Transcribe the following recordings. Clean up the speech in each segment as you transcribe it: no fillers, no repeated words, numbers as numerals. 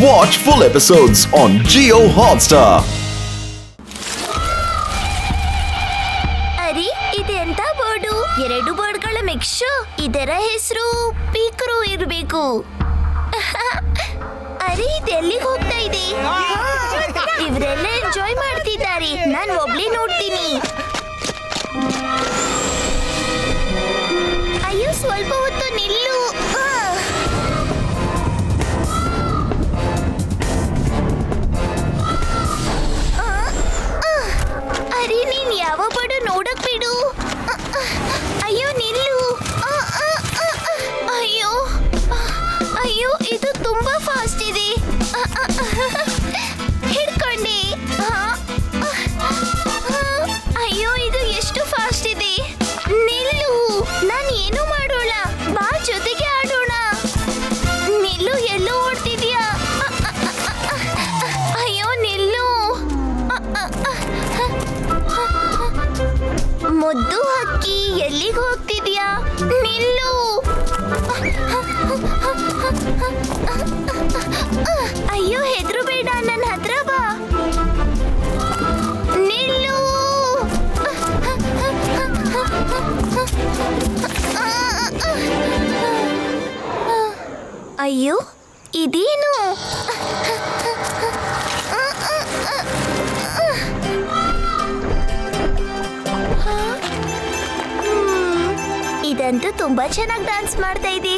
Watch full episodes on Jio Hotstar. ಅರಿ ಇದೆಂತ board? ಎರಡು ಬೋರ್ಡ್ಗಳ mix. ಇದರ ಹೆಸರು ಪೀಕರು ಇರಬೇಕು. ಅರಿ ಇದೆಲ್ಲಿಗೆ ಹೋಗ್ತಾ ಇದೆ? ಇವರೆಲ್ಲ ಎಂಜಾಯ್ ಮಾಡ್ತಿದ್ದಾರೆ, ನಾನು ಒಬ್ಳೆ ನೋಡ್ತೀನಿ. ಅಯ್ಯೋ ಸ್ವಲ್ಪ ಹೊತ್ತು ನಿಲ್ಲು. ಅರೆ ನೀನ್ ಯಾವ ಬಡ ನೋಡಕ್ ಬಿಡು. ಅಯ್ಯೋ ನಿಲ್ಲು. ಅಯ್ಯೋ ಅಯ್ಯೋ ಇದು ತುಂಬಾ ಫಾಸ್ಟ್ ಇದೆ. ಹಿಡ್ಕೊಂಡೆ. ಅಯ್ಯೋ ಇದು ಎಷ್ಟು ಫಾಸ್ಟ್ ಇದೆ. ನಿಲ್ಲು, ನಾನು ಏನು ಮಾಡೋಣ, ಬಾ ಜೊತೆಗೆ ಆಡೋಣ. ನಿಲ್ಲು, ಎಲ್ಲೋ ಓಡ್ತಿದ್ಯಾ? ಅಯ್ಯೋ ನಿಲ್ಲು. ಮುದ್ದು ಹಕ್ಕಿ ಎಲ್ಲಿಗೆ ಹೋಗ್ತಿದ್ಯಾ? ನಿಲ್ಲು. ಅಯ್ಯೋ ಹೆದ್ರು ಬೇಡ, ನನ್ನ ಹತ್ರ ಬಾ. ನಿಲ್ಲು. ಅಯ್ಯೋ ಇದೇನು? ಇದಂತೂ ತುಂಬಾ ಚೆನ್ನಾಗಿ ಡ್ಯಾನ್ಸ್ ಮಾಡ್ತಾ ಇದೆ.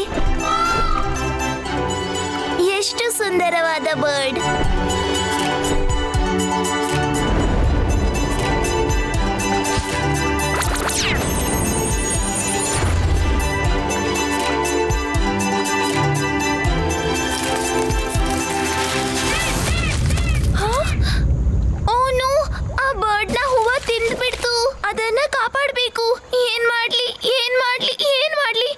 ಎಷ್ಟು ಸುಂದರವಾದ ಬರ್ಡ್. ಓನು, ಆ ಬರ್ಡ್ ನ ಹೂವ ತಿಂದ್ಬಿಡ್ತು. ಅದನ್ನ ಕಾಪಾಡ್ಬೇಕು. ಏನ್ ಮಾಡ್ಲಿ ಏನ್ ಮಾಡ್ಲಿ ಏನ್ ಮಾಡ್ಲಿ?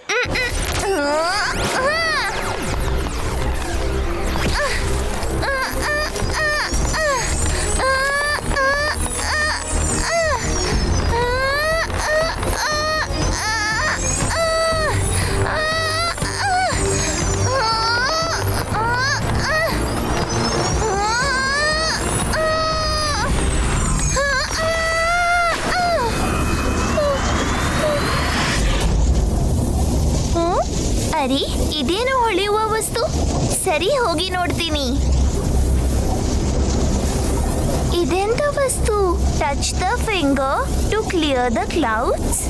ಅರಿ ಇದೇನು ಹೊಳೆಯುವ ವಸ್ತು? ಸರಿ ಹೋಗಿ ನೋಡ್ತೀನಿ. ಇದೆಂತ ವಸ್ತು? Touch the finger to clear the clouds.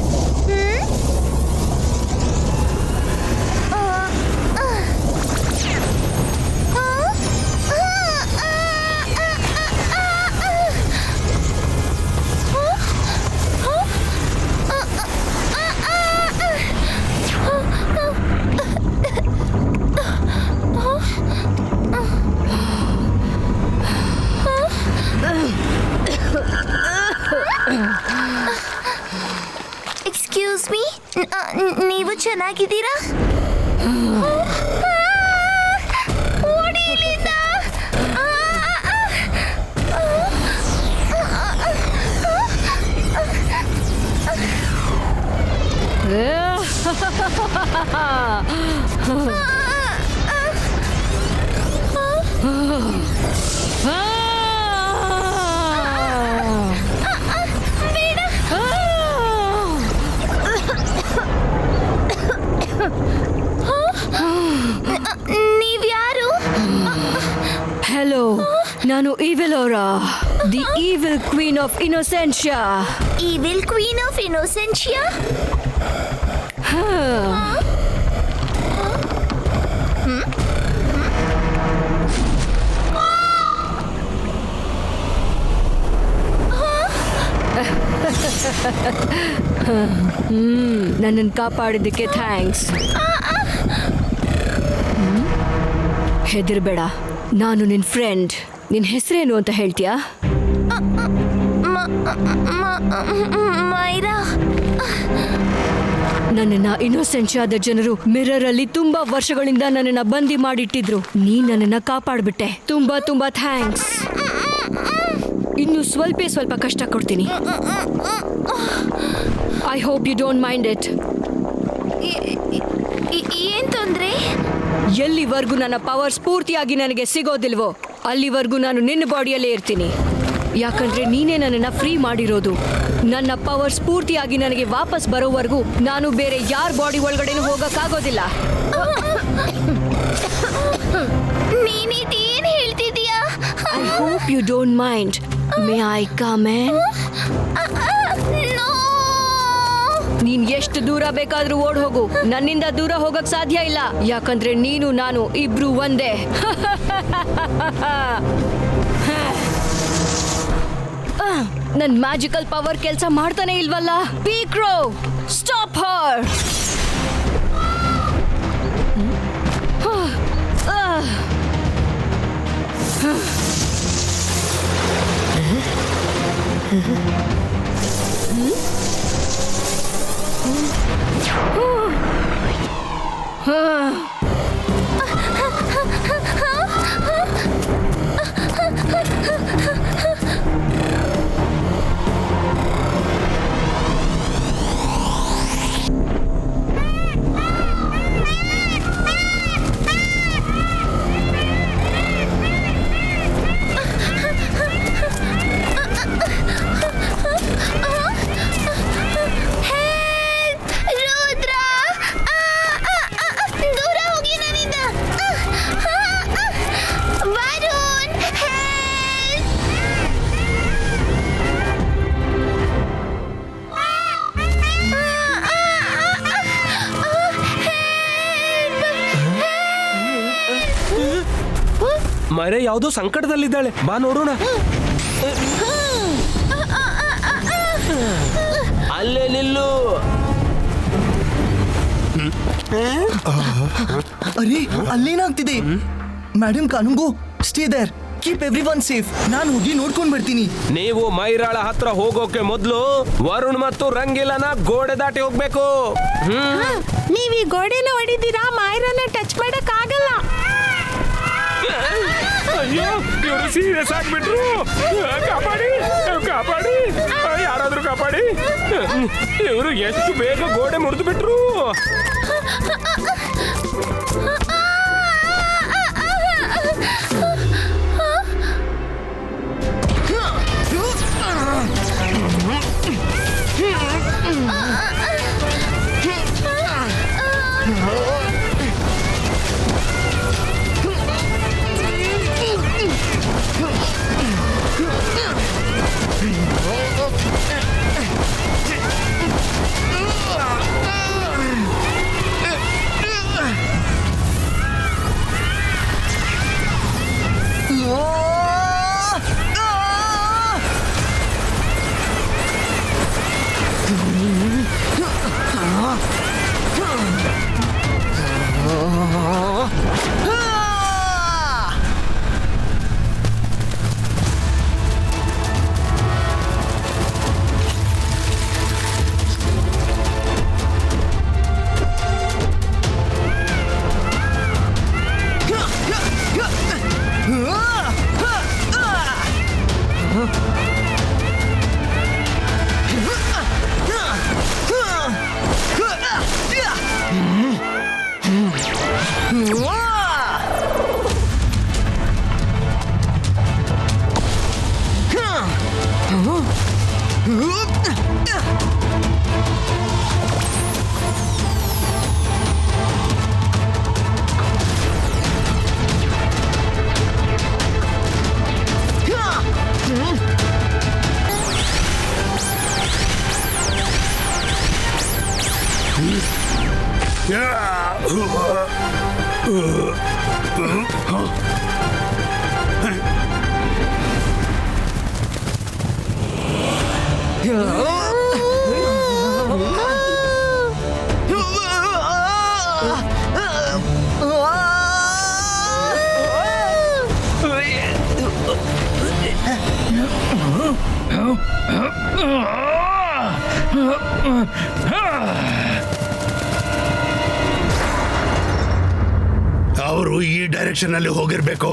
Excuse me, ನೀವು ಚೆನ್ನಾಗಿದ್ದೀರಾ? ಓಡಿ ಇಲ್ಲಿಂದ. ನೀವ್ಯಾರು? ಹಲೋ, ನಾನು Evilora, the evil queen of Innocentia. Evil queen of Innocentia? ನನ್ನನ್ನು ಕಾಪಾಡಿದ್ದಕ್ಕೆ ಥ್ಯಾಂಕ್ಸ್. ಹೆದರ್ಬೇಡ, ನಾನು ನಿನ್ನ ಫ್ರೆಂಡ್. ನಿನ್ನ ಹೆಸರೇನು ಅಂತ ಹೇಳ್ತೀಯಾ? ಮೈರಾ. ನನ್ನನ್ನು ಇನ್ನೋಸೆನ್ಷಿಯಾದ ಜನರು ಮಿರರ್ ಅಲ್ಲಿ ತುಂಬಾ ವರ್ಷಗಳಿಂದ ನನ್ನನ್ನು ಬಂದಿ ಮಾಡಿಟ್ಟಿದ್ರು. ನೀನ್ ನನ್ನನ್ನು ಕಾಪಾಡ್ಬಿಟ್ಟೆ. ತುಂಬಾ ತುಂಬಾ ಥ್ಯಾಂಕ್ಸ್. ಇನ್ನು ಸ್ವಲ್ಪ ಕಷ್ಟ ಕೊಡ್ತೀನಿ. I hope you don't mind it. ಏನ್ ತೊಂದ್ರೆ? ಎಲ್ಲಿವರೆಗೂ ನನ್ನ ಪವರ್ ಸ್ಫೂರ್ತಿಯಾಗಿ ನನಗೆ ಸಿಗೋದಿಲ್ವೋ ಅಲ್ಲಿವರೆಗೂ ನಾನು ನಿನ್ನ ಬಾಡಿಯಲ್ಲೇ ಇರ್ತೀನಿ. ಯಾಕಂದ್ರೆ ನೀನೇ ನನ್ನನ್ನ ಫ್ರೀ ಮಾಡಿರೋದು. ನನ್ನ ಪವರ್ ಸ್ಫೂರ್ತಿಯಾಗಿ ನನಗೆ ವಾಪಸ್ ಬರೋವರೆಗೂ ನಾನು ಬೇರೆ ಯಾರ ಬಾಡಿ ಒಳಗಡೆನೂ ಹೋಗಕ್ಕಾಗೋದಿಲ್ಲ. ನೀನಿದೇನ್ ಹೇಳ್ತಿದೀಯಾ? I hope you don't mind. May I come in? No. ನೀನ್ ಎಷ್ಟು ದೂರ ಬೇಕಾದ್ರೂ ಓಡ್ ಹೋಗು, ನನ್ನಿಂದ ದೂರ ಹೋಗಕ್ ಸಾಧ್ಯ ಇಲ್ಲ. ಯಾಕಂದ್ರೆ ನೀನು ನಾನು ಇಬ್ರು ಒಂದೇ. ನನ್ ಮ್ಯಾಜಿಕಲ್ ಪವರ್ ಕೆಲಸ ಮಾಡ್ತಾನೆ ಇಲ್ವಲ್ಲ? ಪೀಕ್ರೋ, ಸ್ಟಾಪ್ ಹರ್. ರುದ್ರ, ದೂರ ಹೋಗಿ ನನ್ನಿಂದ. ವರುಣ್, ಮರೆ ಯಾವುದೋ ಸಂಕಟದಲ್ಲಿದ್ದಾಳೆ, ಬಾ ನೋಡೋಣ. ಅಲ್ಲೇ ನಿಲ್ಲು. ಅರೆ ಅಲ್ಲೇನಾಗ್ತಿದೆ? Madam Kanungo, stay there, keep everyone safe. ನಾನು ಹೋಗಿ ನೋಡ್ಕೊಂಡ್ ಬರ್ತೀನಿ. ನೀವು ಮೈರಾಳ ಹತ್ರ ಹೋಗೋಕೆ ಮೊದಲು ವರುಣ್ ಮತ್ತು ರಂಗಿಲನ ಗೋಡೆ ದಾಟಿ ಹೋಗ್ಬೇಕು. ನೀವ್ ಈ ಗೋಡೆನ ಹೊಡಿದ್ದೀರಾ, ಮಾಯರನ್ನ ಟಚ್ ಮಾಡಕ್ ಆಗಲ್ಲ. ಅಯ್ಯೋ, ಇವರು ಸೀರಿಯಸ್ ಆಗ್ಬಿಟ್ರು. ಕಾಪಾಡಿ ಕಾಪಾಡಿ, ಯಾರಾದ್ರೂ ಕಾಪಾಡಿ. ಇವರು ಎಷ್ಟು ಬೇಗ ಗೋಡೆ ಮುರಿದು ಬಿಟ್ರು. ಅವರು ಈ ಡೈರೆಕ್ಷನ್ ಅಲ್ಲಿ ಹೋಗಿರ್ಬೇಕು.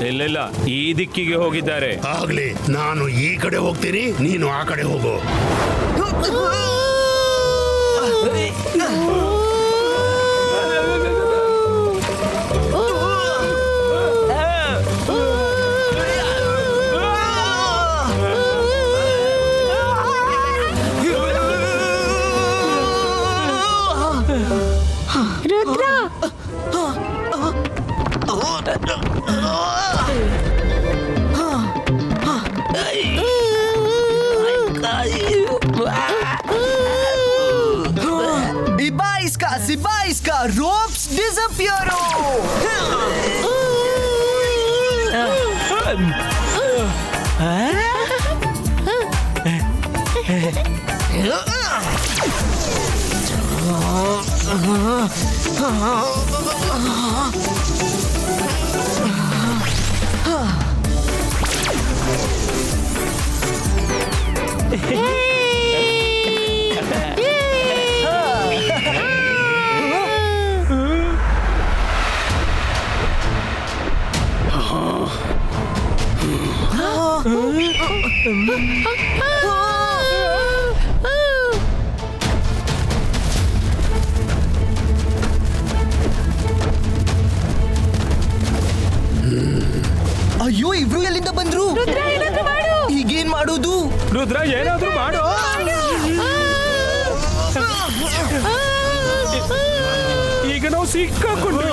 ಇಲ್ಲ, ಈ ದಿಕ್ಕಿಗೆ ಹೋಗಿದ್ದಾರೆ. ಆಗ್ಲಿ, ನಾನು ಈ ಕಡೆ ಹೋಗ್ತೀನಿ, ನೀನು ಆ ಕಡೆ ಹೋಗು. Ibaiska, ropes disappear. ಅಯ್ಯೋ, ಇಬ್ರು ಎಲ್ಲಿಂದ ಬಂದ್ರು? ಈಗೇನ್ ಮಾಡೋದು? ರುದ್ರ ಏನಾದ್ರೂ ಮಾಡು. ಈಗ ನಾವು ಸಿಕ್ಕಾಕೊಂಡು.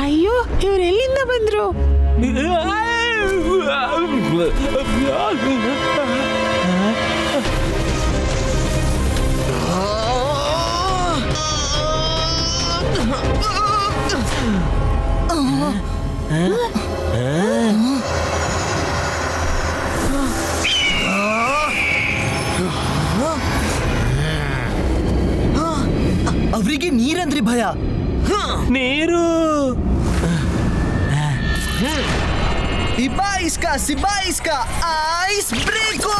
ಅಯ್ಯೋ, ಇವ್ರು ಎಲ್ಲಿಂದ ಬಂದ್ರು? ಅವರಿಗೆ ನೀರಂದ್ರೆ ಭಯ. ನೀರು. Ibaiska, ice breako.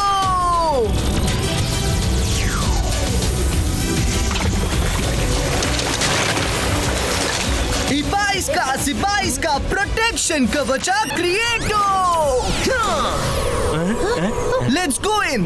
Ibaiska, protection kavacha creato. Let's go in.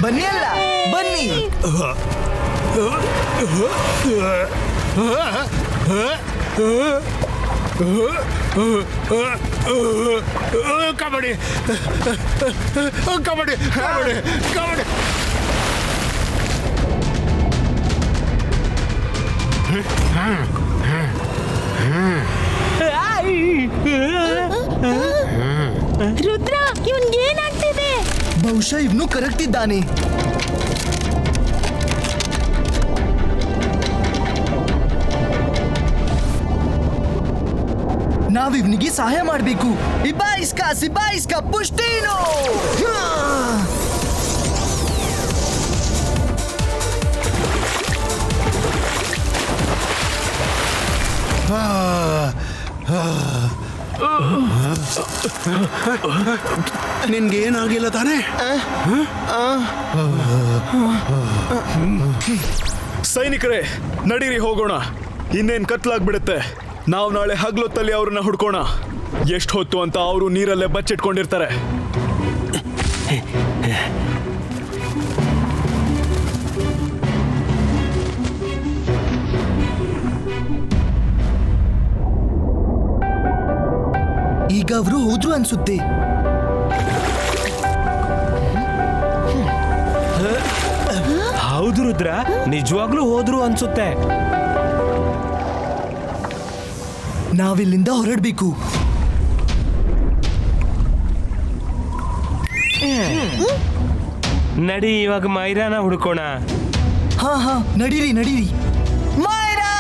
ಬನ್ನಿ ಅಲ್ಲ, ಬನ್ನಿ. ಕಬಡ್ಡಿ ಕಬಡ್ಡಿ ಕಬಡ್ಡಿ ಕಬಡ್ಡಿ. ರುದ್ರ, ಇವನ್ಗೆ ಏನಾಗ್ತಿದೆ? ಬಹುಶಃ ಇವನು ಕರೆಕ್ಟ್ ಇದ್ದಾನೆ. ನಾವಿವ್ನಿಗೆ ಸಹಾಯ ಮಾಡಬೇಕು. Ibaiska, ಪುಷ್ಟೇನೋ. ನಿನ್ಗೇನಾಗಿಲ್ಲ ತಾನೇ? ಸೈನಿಕರೇ, ನಡೀರಿ ಹೋಗೋಣ. ಇನ್ನೇನ್ ಕತ್ಲಾಗ್ಬಿಡುತ್ತೆ. ನಾವು ನಾಳೆ ಹಗ್ಲೊತ್ತಲ್ಲಿ ಅವ್ರನ್ನ ಹುಡ್ಕೋಣ. ಎಷ್ಟು ಹೊತ್ತು ಅಂತ ಅವರು ನೀರಲ್ಲೇ ಬಚ್ಚಿಟ್ಕೊಂಡಿರ್ತಾರೆ. ಈಗ ಅವರು ಹೋದ್ರು ಅನ್ಸುತ್ತೆ. ಹೌದು ರುದ್ರ, ನಿಜವಾಗ್ಲೂ ಹೋದ್ರು ಅನ್ಸುತ್ತೆ. ನಾವಿಲ್ಲಿಂದ ಹೊರಡ್ಬೇಕು. ನಡಿ, ಇವಾಗ ಮೈರಾನ ಹುಡ್ಕೋಣ. ಹಾ, ನಡೀರಿ. ಮೈರಾ!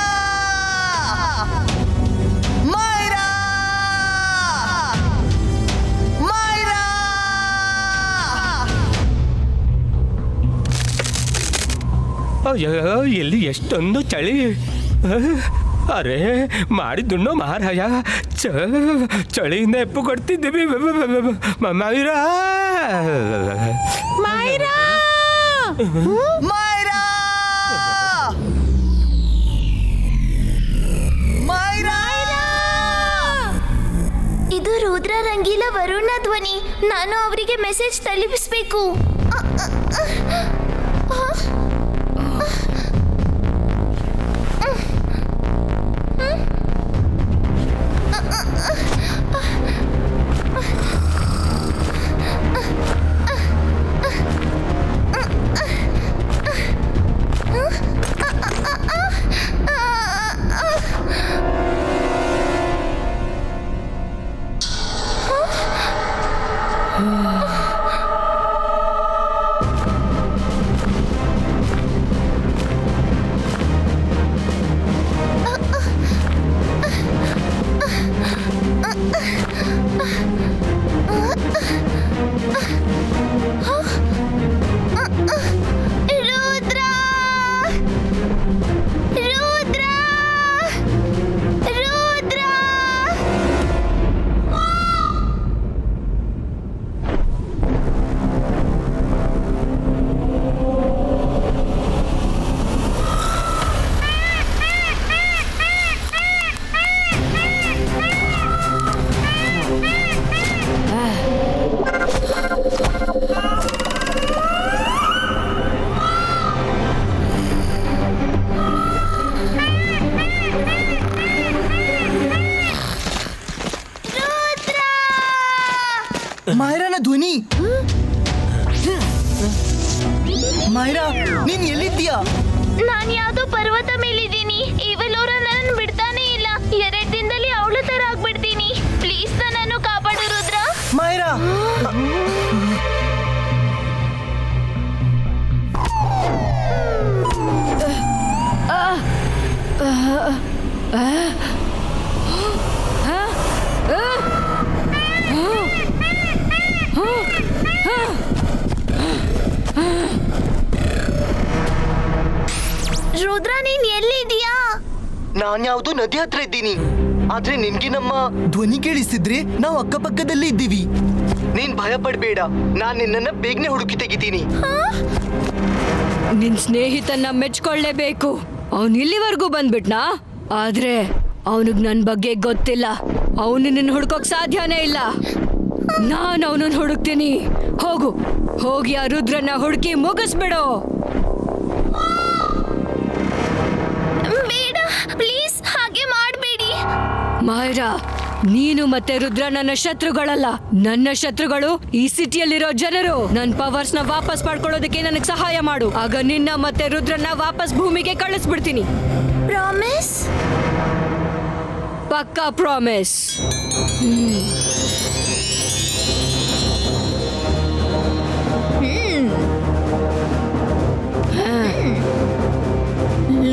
ಅಯ್ಯೋ, ಎಲ್ಲಿ ಎಷ್ಟೊಂದು ಚಳಿ. ಅರೆ, ಮಾಡಿದ್ದುಣ್ಣು ಮಹಾರಾಯ. ಚಳಿಯಿಂದ ಎಪ್ಪು ಕೊಡ್ತಿದ್ದೀವಿ. ಮೈರಾ, ನಂಗಿಲ್ಲ ವರುಣ ಧ್ವನಿ. ನಾನು ಅವರಿಗೆ ಮೆಸೇಜ್ ತಲುಪಿಸ್ಬೇಕು. ಮಾಯರಾನ ಧ್ವನಿ. ಮಾಯರಾ, ನೀನ್ ಎಲ್ಲಿದ್ದೀಯಾ? ನಾನ್ ಯಾವ್ದೋ ಪರ್ವತ ಮೇಲಿದ್ದೀನಿ. ಇವಲೋರ ನನ್ನ ಬಿಡ್ತಾನೆ ಇಲ್ಲ. 2 ದಿನದಲ್ಲಿ ಅವಳ ತರ ಆಗ್ಬಿಡ್ತೀನಿ. ಪ್ಲೀಸ್ ನನ್ನನ್ನು ಕಾಪಾಡು ರುದ್ರ. ಮಾಯರಾ, ರುದ್ರ, ನೀನ್ ಎಲ್ಲಿದ್ದೀಯಾ? ನಾನ್ ಯಾವ್ದೋ ನದಿ ಹತ್ರ ಇದ್ದೀನಿ. ಆದ್ರೆ ನಿನ್ಗೆ ನಮ್ಮ ಧ್ವನಿ ಕೇಳಿಸಿದ್ರೆ ನಾವು ಅಕ್ಕಪಕ್ಕದಲ್ಲೇ ಇದ್ದೀವಿ. ನೀನ್ ಭಯ ಪಡ್ಬೇಡ, ನಾನ್ ನಿನ್ನನ್ನ ಬೇಗನೆ ಹುಡುಕಿ ತೆಗಿತೀನಿ. ನಿನ್ ಸ್ನೇಹಿತನ್ನ ಮೆಚ್ಕೊಳ್ಳೇಬೇಕು. ಅವನ್ ಇಲ್ಲಿವರೆಗೂ ಬಂದ್ಬಿಟ್ನಾ? ಆದ್ರೆ ಅವನಿಗ್ ನನ್ ಬಗ್ಗೆ ಗೊತ್ತಿಲ್ಲ. ಅವನು ನಿನ್ನ ಹುಡ್ಕೋಕ್ ಸಾಧ್ಯನೇ ಇಲ್ಲ. ನಾನ್ ಅವನನ್ನ ಹುಡುಕ್ತೀನಿ. ಹೋಗು, ಹೋಗಿ ಆ ರುದ್ರನ್ನ ಹುಡುಕಿ ಮುಗಿಸ್ಬಿಡು. ಬೇಡ, ಪ್ಲೀಸ್ ಹಾಗೆ ಮಾಡಬೇಡಿ. ಮಾಯರಾ, ನೀನು ಮತ್ತೆ ರುದ್ರ ನನ್ನ ಶತ್ರುಗಳಲ್ಲ. ನನ್ನ ಶತ್ರುಗಳು ಈ ಸಿಟಿಯಲ್ಲಿರೋ ಜನರು. ನನ್ ಪವರ್ಸ್ ನ ವಾಪಸ್ ಪಡ್ಕೊಳ್ಳೋದಕ್ಕೆ ನನಗೆ ಸಹಾಯ ಮಾಡು. ಆಗ ನಿನ್ನ ಮತ್ತೆ ರುದ್ರನ್ನ ವಾಪಸ್ ಭೂಮಿಗೆ ಕಳಿಸ್ಬಿಡ್ತೀನಿ. ಪ್ರಾಮಿಸ್? ಪಕ್ಕಾ promise.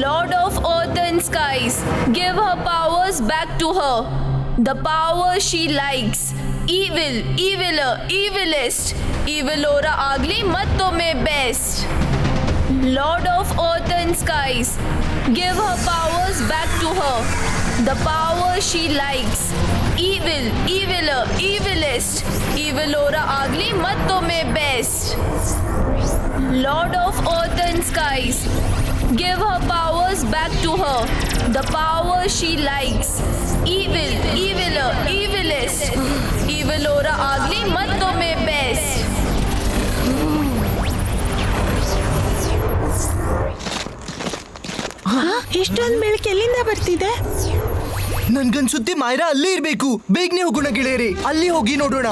Lord of Earth and Skies, give her powers back to her. The power she likes. Evil, eviler, evilest. Evilora agli mattome best. Lord of Earth and Skies, give her powers back to her. The power she likes. Evil, eviler, evilest. Evilora agli mattome best. Lord of Earth and Skies, give her powers back to her. The power she likes. Evil, eviler, evilest. Evilora agli mattome best. ಇಷ್ಟೊಂದು ಬೆಳಕು ಎಲ್ಲಿಂದ ಬರ್ತಿದೆ? ನನ್ಗನ್ಸುತ್ತೆ ಮಾಯರಾ ಅಲ್ಲೇ ಇರ್ಬೇಕು. ಬೇಗನೆ ಹೋಗೋಣ ಗೆಳೆಯರೇ, ಅಲ್ಲಿ ಹೋಗಿ ನೋಡೋಣ.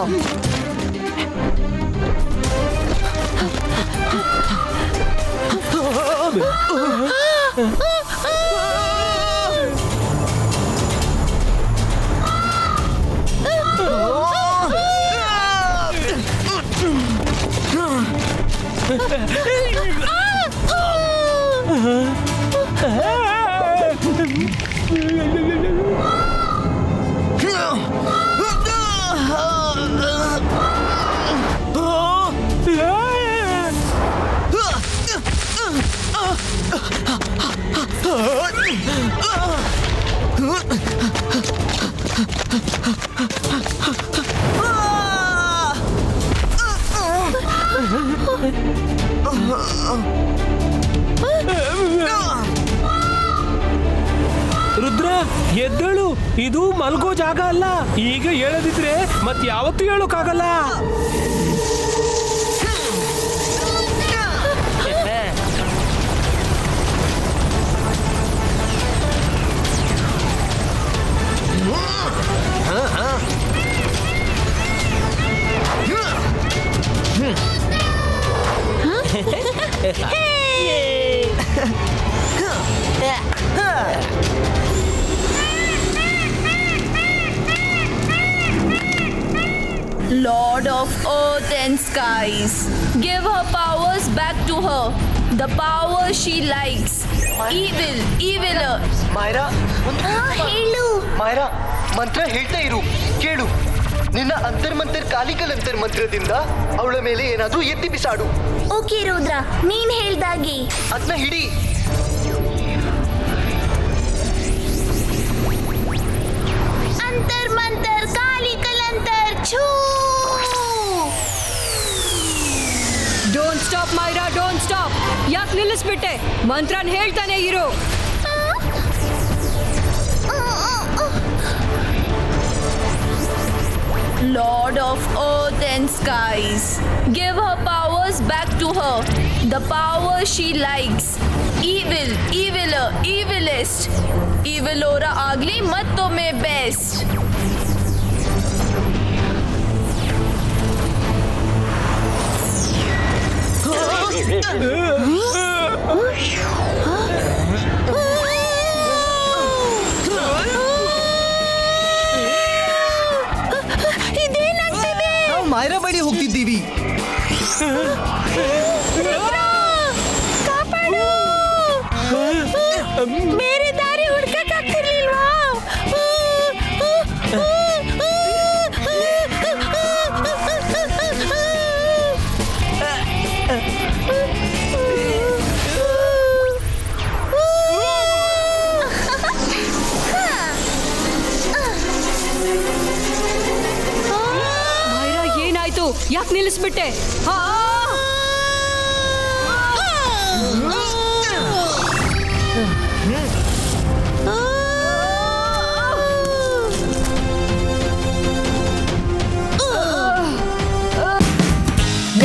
ರುದ್ರ ಎದ್ದೇಳು, ಇದು ಮಲ್ಗೋ ಜಾಗ ಅಲ್ಲ. ಈಗ ಹೇಳದಿದ್ರೆ ಮತ್ ಯಾವತ್ತೂ ಹೇಳೋಕ್ಕಾಗಲ್ಲ. Lord of earth and skies, give her powers back to her. The power she likes. Evil, eviler. ಮಾಯರಾ ಹೇಳು. ಮಾಯರಾ, ಮಂತ್ರ ಹೇಳ್ತಾ ಇರು, ಕೇಳು. ನಿನ್ನ ಅಂತರ್ಮಂತರ್ ಕಾಲಿಕಲ್ ಮಂತ್ರದಿಂದ ಅವಳ ಮೇಲೆ ಏನಾದ್ರೂ ಎತ್ತಿ ಬಿಸಾಡು. ಓಕೆ ರುದ್ರ, ನೀನ್ ಹೇಳ್ದಾಗೆ. ಅದನ್ನ ಹಿಡಿ. ಅಂತರ್ ಮಂತರ್ ಕಾಲಿ ಕಲಂತರ್ ಛೂ. Don't stop Myra, don't stop. ಯಾಕೆ ನಿಲ್ಲಿಸ್ಬಿಟ್ಟೆ? ಮಂತ್ರನ್ ಹೇಳ್ತಾನೆ ಇರು. Lord of earth and skies, give her powers back to her. The power she likes. Evil, eviler, evilest. Evilora agli mattome best. ನಾವು ಮಾಯರಾ ಬಳಿ ಹೋಗ್ತಿದ್ದೀವಿ. ಕಾಪಾಡು, ಬೇರೆ ದಾರಿ ಹುಡ್ಕಕ್ಕಾಗ್ತಿರ್ಲಿಲ್ವಾ? ಮೈರಾ ಏನಾಯ್ತು? ಯಾಕೆ ನಿಲ್ಲಿಸ್ಬಿಟ್ಟೆ? ಹಾ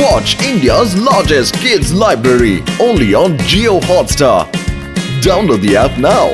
Watch India's largest kids library only on Jio Hotstar. Download the app now.